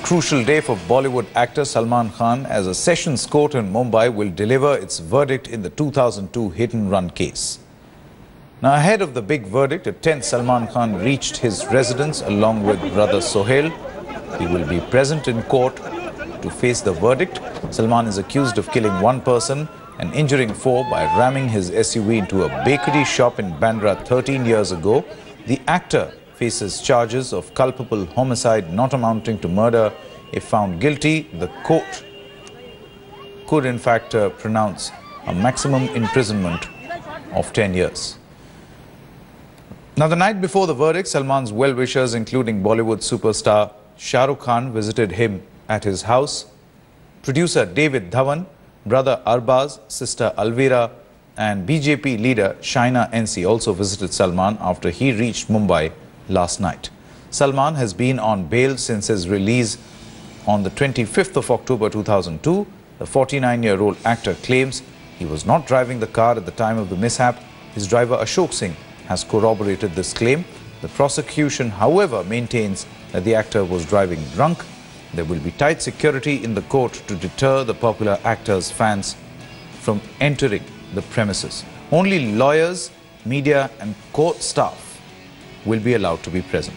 crucial day for Bollywood actor Salman Khan as a sessions court in Mumbai will deliver its verdict in the 2002 hit-and-run case. Now, ahead of the big verdict, at 10, Salman Khan reached his residence along with brother Sohail. He will be present in court to face the verdict. Salman is accused of killing one person and injuring four by ramming his SUV into a bakery shop in Bandra 13 years ago. The actor faces charges of culpable homicide not amounting to murder. If found guilty, the court could in fact pronounce a maximum imprisonment of 10 years. Now, the night before the verdict, Salman's well-wishers, including Bollywood superstar Shah Rukh Khan, visited him at his house. Producer David Dhawan, brother Arbaz, sister Alvira and BJP leader Shaina NC also visited Salman after he reached Mumbai last night. Salman has been on bail since his release on the 25th of October 2002. The 49-year-old actor claims he was not driving the car at the time of the mishap. His driver Ashok Singh has corroborated this claim. The prosecution, however, maintains that the actor was driving drunk. There will be tight security in the court to deter the popular actor's fans from entering the premises. Only lawyers, media and court staff will be allowed to be present.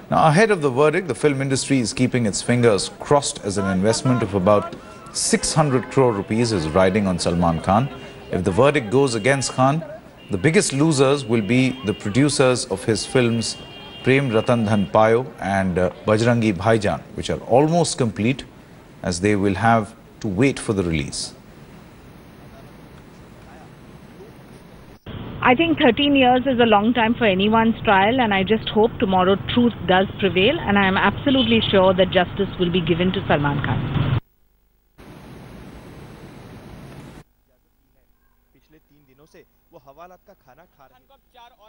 Now, ahead of the verdict, the film industry is keeping its fingers crossed as an investment of about 600 crore rupees is riding on Salman Khan. If the verdict goes against Khan, the biggest losers will be the producers of his films Prem Ratan Dhan Payo and Bajrangi Bhaijaan, which are almost complete, as they will have to wait for the release. I think 13 years is a long time for anyone's trial, and I just hope tomorrow truth does prevail, and I am absolutely sure that justice will be given to Salman Khan.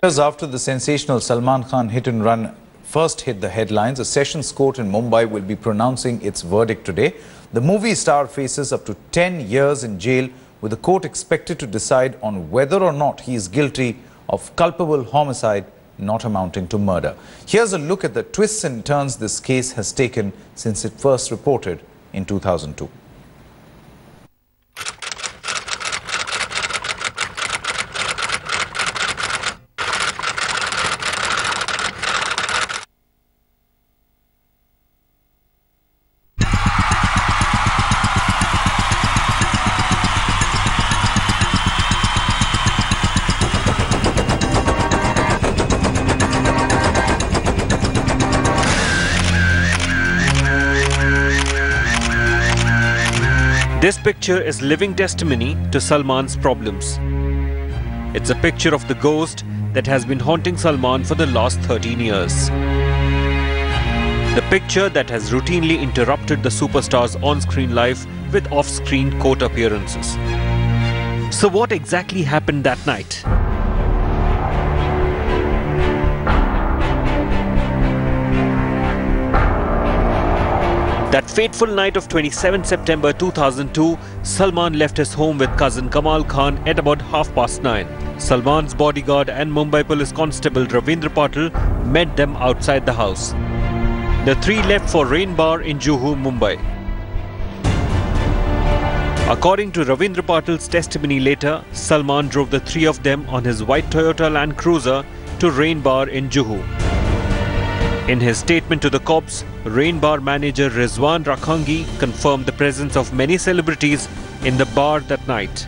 Years after the sensational Salman Khan hit-and-run first hit the headlines, a sessions court in Mumbai will be pronouncing its verdict today. The movie star faces up to 10 years in jail, with the court expected to decide on whether or not he is guilty of culpable homicide not amounting to murder. Here's a look at the twists and turns this case has taken since it first reported in 2002. This picture is living testimony to Salman's problems. It's a picture of the ghost that has been haunting Salman for the last 13 years. The picture that has routinely interrupted the superstar's on-screen life with off-screen court appearances. So what exactly happened that night? That fateful night of 27 September 2002, Salman left his home with cousin Kamal Khan at about 9:30. Salman's bodyguard and Mumbai police constable Ravindra Patil met them outside the house. The three left for Rain Bar in Juhu, Mumbai. According to Ravindra Patil's testimony later, Salman drove the three of them on his white Toyota Land Cruiser to Rain Bar in Juhu. In his statement to the cops, Rain Bar manager Rizwan Rakhangi confirmed the presence of many celebrities in the bar that night.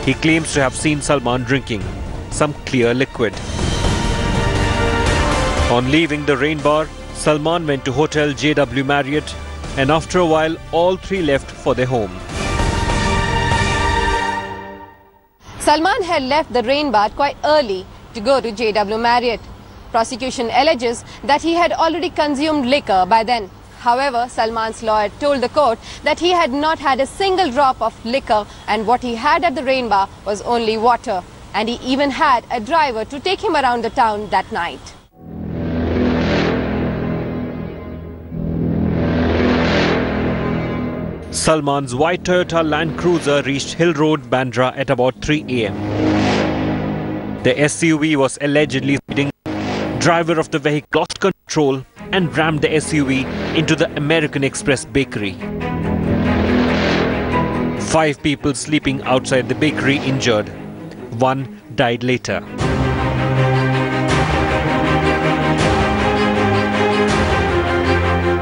He claims to have seen Salman drinking some clear liquid. On leaving the Rain Bar, Salman went to Hotel JW Marriott, and after a while, all three left for their home. Salman had left the Rain Bar quite early to go to JW Marriott. Prosecution alleges that he had already consumed liquor by then. However, Salman's lawyer told the court that he had not had a single drop of liquor, and what he had at the Rain Bar was only water. And he even had a driver to take him around the town that night. Salman's white Toyota Land Cruiser reached Hill Road, Bandra at about 3 a.m. The SUV was allegedly speeding. Driver of the vehicle lost control and rammed the SUV into the American Express bakery. 5 people sleeping outside the bakery injured. 1 died later.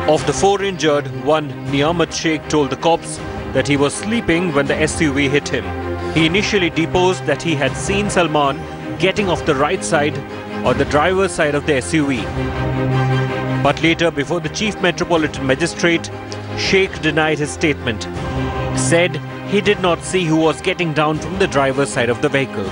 Of the 4 injured, one, Niamat Sheikh, told the cops that he was sleeping when the SUV hit him. He initially deposed that he had seen Salman getting off the right side or the driver's side of the SUV. But later, before the Chief Metropolitan Magistrate, Sheikh denied his statement, said he did not see who was getting down from the driver's side of the vehicle.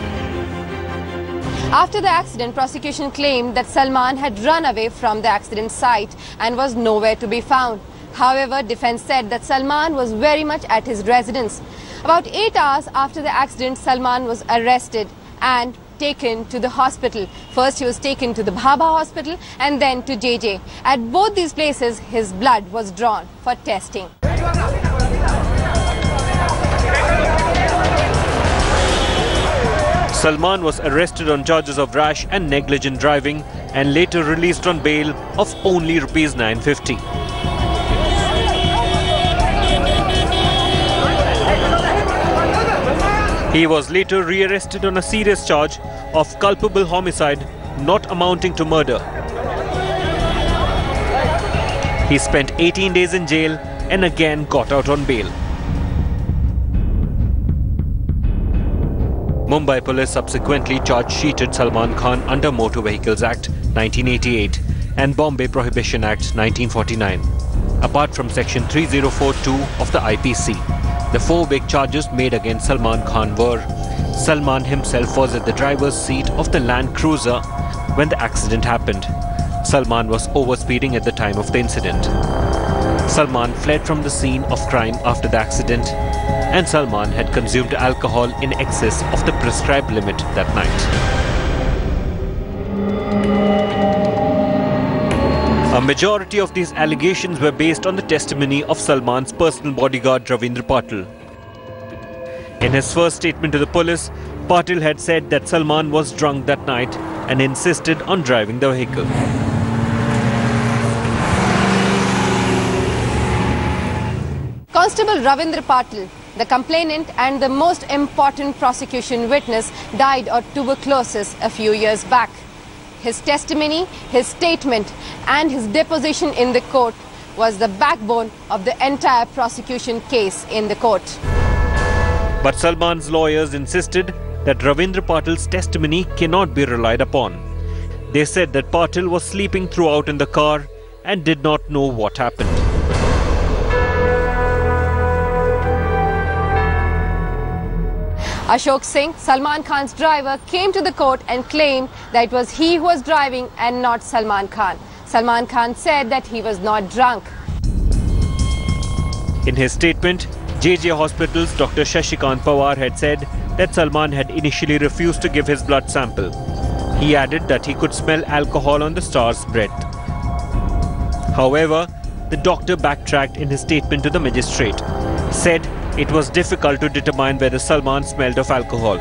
After the accident, prosecution claimed that Salman had run away from the accident site and was nowhere to be found. However, defense said that Salman was very much at his residence. About 8 hours after the accident, Salman was arrested and taken to the hospital. First, he was taken to the Bhabha hospital and then to JJ. At both these places, his blood was drawn for testing. Salman was arrested on charges of rash and negligent driving and later released on bail of only Rs 950. He was later rearrested on a serious charge of culpable homicide not amounting to murder. He spent 18 days in jail and again got out on bail. Mumbai police subsequently charge-sheeted Salman Khan under Motor Vehicles Act 1988 and Bombay Prohibition Act 1949. Apart from Section 3042 of the IPC, the 4 big charges made against Salman Khan were: Salman himself was at the driver's seat of the Land Cruiser when the accident happened. Salman was overspeeding at the time of the incident. Salman fled from the scene of crime after the accident, and Salman had consumed alcohol in excess of the prescribed limit that night. A majority of these allegations were based on the testimony of Salman's personal bodyguard Ravindra Patil. In his first statement to the police, Patil had said that Salman was drunk that night and insisted on driving the vehicle. Constable Ravindra Patil, the complainant and the most important prosecution witness, died of tuberculosis a few years back. His testimony, his statement and his deposition in the court was the backbone of the entire prosecution case in the court. But Salman's lawyers insisted that Ravindra Patil's testimony cannot be relied upon. They said that Patil was sleeping throughout in the car and did not know what happened. Ashok Singh, Salman Khan's driver, came to the court and claimed that it was he who was driving and not Salman Khan. Salman Khan said that he was not drunk. In his statement, JJ Hospital's Dr. Shashikant Pawar had said that Salman had initially refused to give his blood sample. He added that he could smell alcohol on the star's breath. However, the doctor backtracked in his statement to the magistrate, said it was difficult to determine whether Salman smelled of alcohol.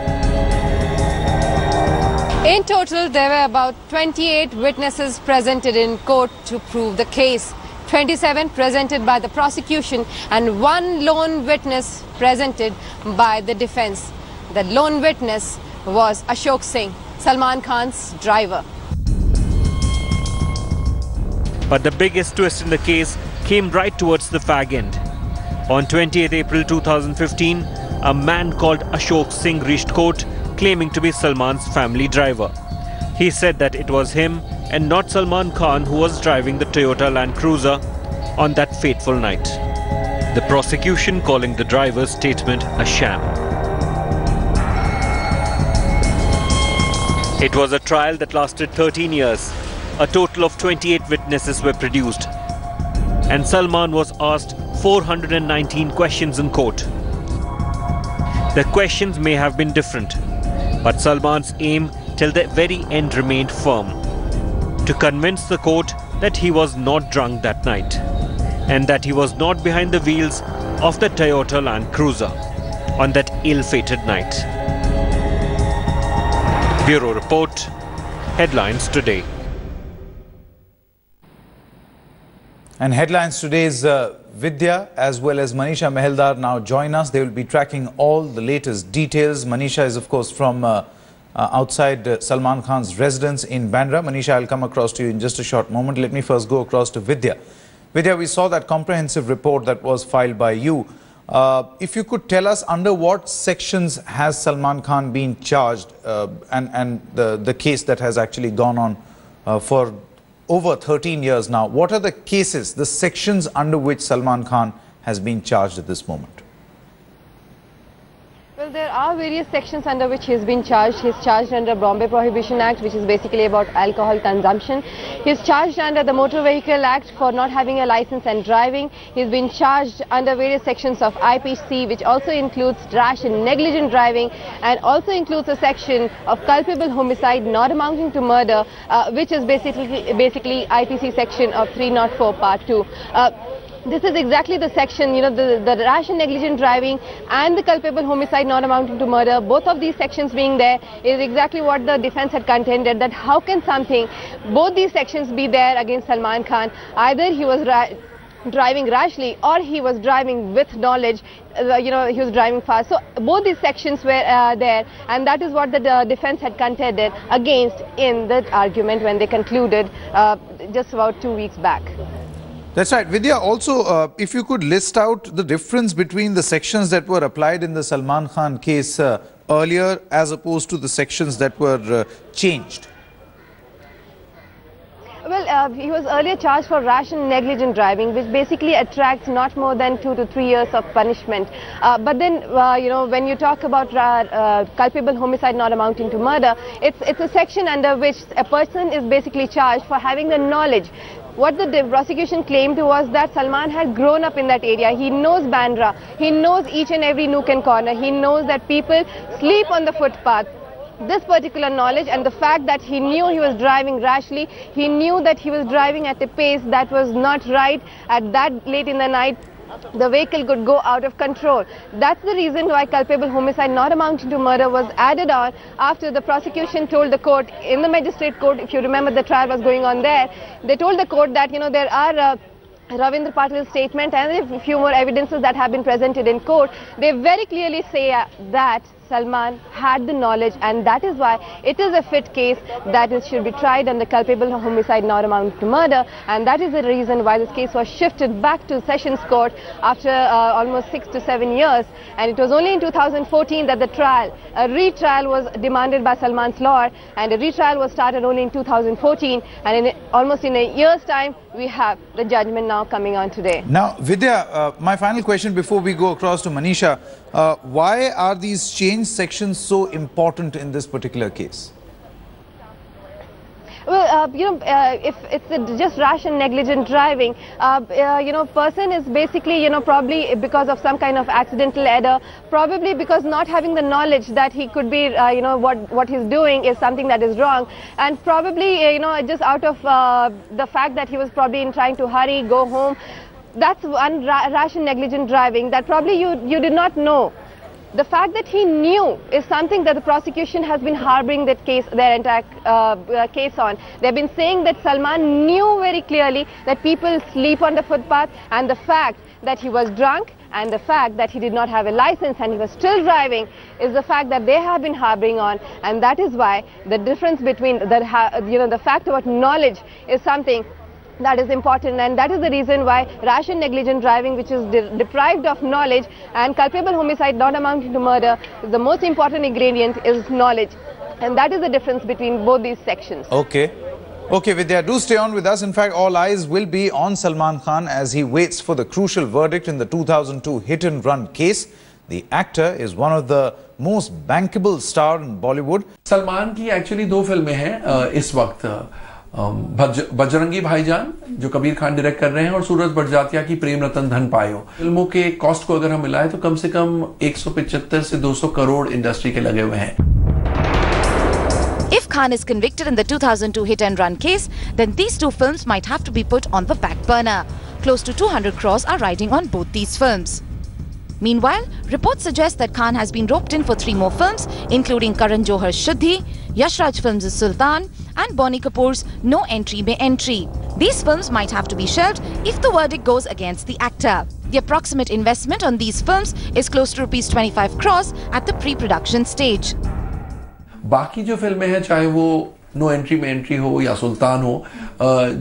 In total, there were about 28 witnesses presented in court to prove the case. 27 presented by the prosecution and 1 lone witness presented by the defense. The lone witness was Ashok Singh, Salman Khan's driver. But the biggest twist in the case came right towards the fag end. On 20th April 2015, a man called Ashok Singh reached court claiming to be Salman's family driver. He said that it was him and not Salman Khan who was driving the Toyota Land Cruiser on that fateful night. The prosecution calling the driver's statement a sham. It was a trial that lasted 13 years. A total of 28 witnesses were produced, and Salman was asked 419 questions in court. The questions may have been different, but Salman's aim till the very end remained firm: to convince the court that he was not drunk that night and that he was not behind the wheels of the Toyota Land Cruiser on that ill-fated night. Bureau Report, Headlines Today. And Headlines Today's Vidya as well as Manisha Meheldar now join us. They will be tracking all the latest details. Manisha is, of course, from outside Salman Khan's residence in Bandra. Manisha, I'll come across to you in just a short moment. Let me first go across to Vidya. Vidya, we saw that comprehensive report that was filed by you. If you could tell us under what sections has Salman Khan been charged and the case that has actually gone on for over 13 years now. What are the cases, the sections under which Salman Khan has been charged at this moment? Well, there are various sections under which he has been charged. He is charged under Bombay Prohibition Act, which is basically about alcohol consumption. He is charged under the Motor Vehicle Act for not having a license and driving. He has been charged under various sections of IPC, which also includes rash and negligent driving, and also includes a section of culpable homicide not amounting to murder, which is basically IPC section of 304 Part 2. This is exactly the section, the rash and negligent driving and the culpable homicide not amounting to murder, both of these sections being there is exactly what the defense had contended, that how can both these sections be there against Salman Khan? Either he was driving rashly or he was driving with knowledge, he was driving fast. So both these sections were there, and that is what the defense had contended against in the argument when they concluded just about 2 weeks back. That's right. Vidya, also, if you could list out the difference between the sections that were applied in the Salman Khan case earlier as opposed to the sections that were changed. Well, he was earlier charged for rash and negligent driving, which basically attracts not more than 2 to 3 years of punishment. But then, when you talk about culpable homicide not amounting to murder, it's a section under which a person is basically charged for having the knowledge. What the prosecution claimed was that Salman had grown up in that area. He knows Bandra. He knows each and every nook and corner. He knows that people sleep on the footpath. This particular knowledge and the fact that he knew he was driving rashly, he knew that he was driving at a pace that was not right at that late in the night, the vehicle could go out of control. That's the reason why culpable homicide not amounting to murder was added on after the prosecution told the court in the magistrate court, if you remember the trial was going on there, they told the court that there are Ravindra Patil's statement and a few more evidences that have been presented in court. They very clearly say that Salman had the knowledge, and that is why it is a fit case that should be tried under culpable homicide not amounting to murder, and that is the reason why this case was shifted back to Sessions Court after almost 6 to 7 years. And it was only in 2014 that a retrial was demanded by Salman's lawyer, and a retrial was started only in 2014, and almost in a year's time we have the judgment now coming on today. Now, Vidya, my final question before we go across to Manisha, why are these changed sections so important in this particular case? Well, if it's just rash and negligent driving, person is basically, probably because of some kind of accidental error, probably because not having the knowledge that he could be, what he's doing is something that is wrong, and probably, just out of the fact that he was probably trying to hurry, go home. That's one rash and negligent driving that probably you did not know. The fact that he knew is something that the prosecution has been harboring that case, their entire case on. They've been saying that Salman knew very clearly that people sleep on the footpath, and the fact that he was drunk and the fact that he did not have a license and he was still driving is the fact that they have been harboring on, and that is why the difference between the fact about knowledge is something that is important, and that is the reason why rash and negligent driving, which is deprived of knowledge, and culpable homicide not amounting to murder, the most important ingredient is knowledge, and that is the difference between both these sections. Okay, Vidya, do stay on with us. In fact, all eyes will be on Salman Khan as he waits for the crucial verdict in the 2002 hit-and-run case. The actor is one of the most bankable stars in Bollywood. Salman की actually 2 फिल्में हैं इस वक्त, बजरंगी भाईजान जो Kabir Khan direct कर रहे हैं और सूरज बड़जात्या की प्रेम रतन धन पायो। फिल्मों के कॉस्ट को अगर हम मिलाएं तो कम से कम 175 से 200 करोड़ इंडस्ट्री के लगे हुए हैं। If Khan is convicted in the 2002 hit-and-run case, then these 2 films might have to be put on the back burner. Close to 200 crores are riding on both these films. Meanwhile, reports suggest that Khan has been roped in for 3 more films, including Karan Johar's Shuddhi, Yash Raj Films' Sultan and Bonnie Kapoor's No Entry May Entry. These films might have to be shelved if the verdict goes against the actor. The approximate investment on these films is close to rupees 25 crores at the pre-production stage. बाकी जो फिल्में हैं, चाहे वो no entry में entry हो या सुल्तान हो,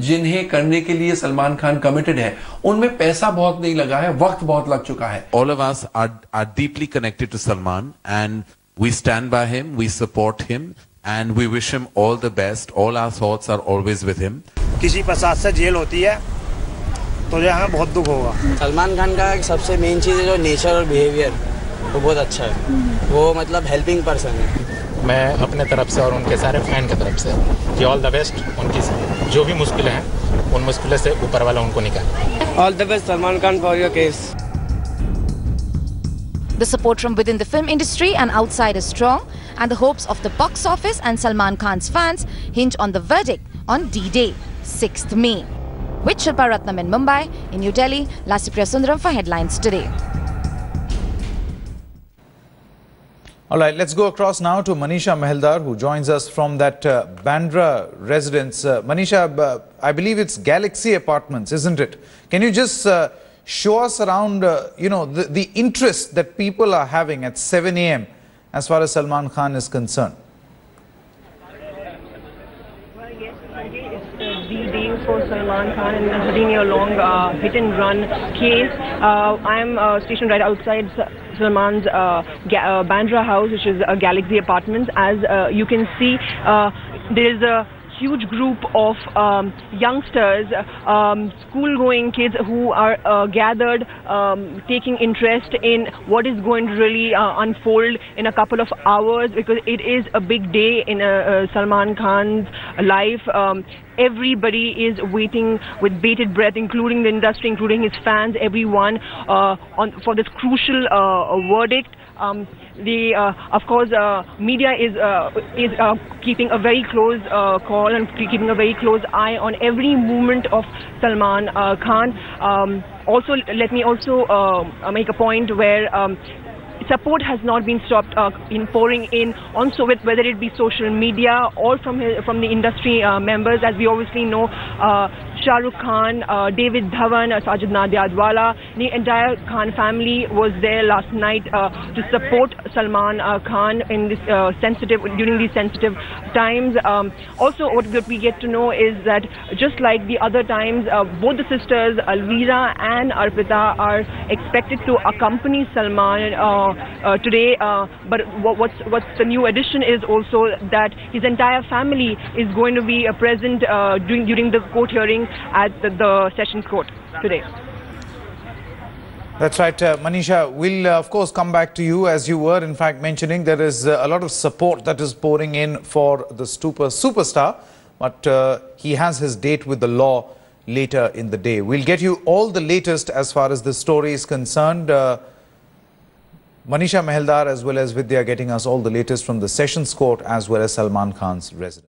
जिन्हें करने के लिए सलमान खान कमिटेड है, उनमें पैसा बहुत नहीं लगा है, वक्त बहुत लग चुका है. All of us are deeply connected to Salman and we stand by him, we support him and we wish him all the best. All our thoughts are always with him. किसी पर साथ से जेल होती है तो यहाँ बहुत दुख होगा. सलमान खान का सबसे मेन चीज़ है जो नेचर और बिहेवियर, वो बहुत अच्छा है. वो मतलब हेल्पिंग पर्सन है. मैं अपने तरफ से और उनके सारे फैन की तरफ से कि ऑल द बेस्ट. उनकी जो भी मुश्किलें हैं, उन मुश्किलों से ऊपर वाला उनको निकाले. All the best Salman Khan for your case. The support from within the film industry and outside is strong, and the hopes of the box office and Salman Khan's fans hinge on the verdict on D-Day, 6th May. With Shilpa Ratnam in Mumbai, in New Delhi, Lasipriya Sundaram for Headlines Today. All right, let's go across now to Manisha Meheldar, who joins us from that Bandra residence. Manisha, I believe it's Galaxy Apartments, isn't it? Can you just show us around, the interest that people are having at 7 a.m. as far as Salman Khan is concerned? Well, yes, Sanjay, it's the day for Salman Khan and considering a long hit-and-run case. I am stationed right outside Salman's Bandra house, which is Galaxy Apartments. As you can see, there is a huge group of youngsters, school-going kids who are gathered, taking interest in what is going to really unfold in a couple of hours, because it is a big day in Salman Khan's life. Everybody is waiting with bated breath, including the industry, including his fans, everyone, for this crucial verdict. Of course, media is keeping a very close call and keeping a very close eye on every movement of Salman Khan. Also, let me also make a point where support has not been stopped in pouring in on whether it be social media or from the industry members. As we obviously know, Shah Rukh Khan, David Dhawan, Sajid Nadiadwala, the entire Khan family was there last night to support Salman Khan in this during these sensitive times. Also, what we get to know is that just like the other times, both the sisters Alvira and Arpita are expected to accompany Salman today. But what's the new addition is also that his entire family is going to be present during the court hearing at the Sessions Court today. That's right, Manisha. We'll of course come back to you. As you were in fact mentioning, there is a lot of support that is pouring in for the superstar, but he has his date with the law later in the day. We'll get you all the latest as far as this story is concerned. Manisha Meheldar as well as Vidya getting us all the latest from the Sessions Court as well as Salman Khan's residence.